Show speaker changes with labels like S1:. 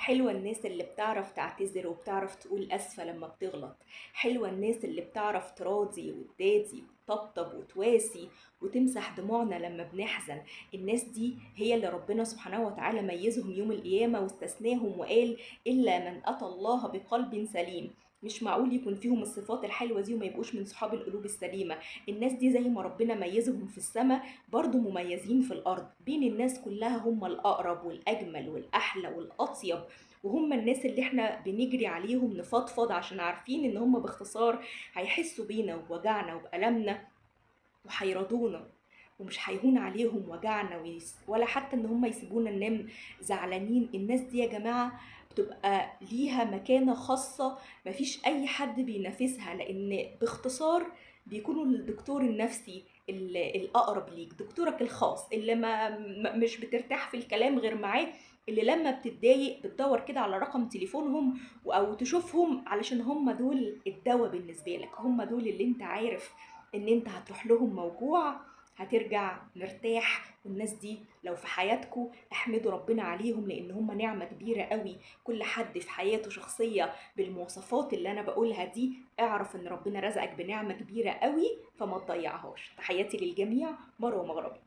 S1: حلوة الناس اللي بتعرف تعتذر وبتعرف تقول أسفة لما بتغلط. حلوة الناس اللي بتعرف تراضي وتدادي وتطبطب وتواسي وتمسح دموعنا لما بنحزن. الناس دي هي اللي ربنا سبحانه وتعالى ميزهم يوم القيامة واستثناهم وقال إلا من أتى الله بقلب سليم. مش معقول يكون فيهم الصفات الحلوة دي وما يبقوش من صحاب القلوب السليمة. الناس دي زي ما ربنا ميزهم في السماء برضو مميزين في الأرض، بين الناس كلها هم الأقرب والأجمل والأحلى والأطيب، وهم الناس اللي احنا بنجري عليهم نفضفض عشان عارفين ان هم باختصار هيحسوا بينا وبوجعنا وبألمنا وهيرضونا، ومش هيهون عليهم وجعنا ولا حتى ان هم يسيبونا ننام زعلانين. الناس دي يا جماعة بتبقى ليها مكانة خاصة، مفيش اي حد بينافسها، لان باختصار بيكونوا الدكتور النفسي الاقرب ليك، دكتورك الخاص اللي مش بترتاح في الكلام غير معاه، اللي لما بتتضايق بتدور كده على رقم تليفونهم او تشوفهم، علشان هم دول الدواء بالنسبة لك، هم دول اللي انت عارف ان انت هتروح لهم موجوع هترجع مرتاح. والناس دي لو في حياتكو احمدوا ربنا عليهم، لان هم نعمة كبيرة قوي. كل حد في حياته شخصية بالمواصفات اللي انا بقولها دي، اعرف ان ربنا رزقك بنعمة كبيرة قوي، فما تضيعهاش. تحياتي للجميع، مروة مغربي.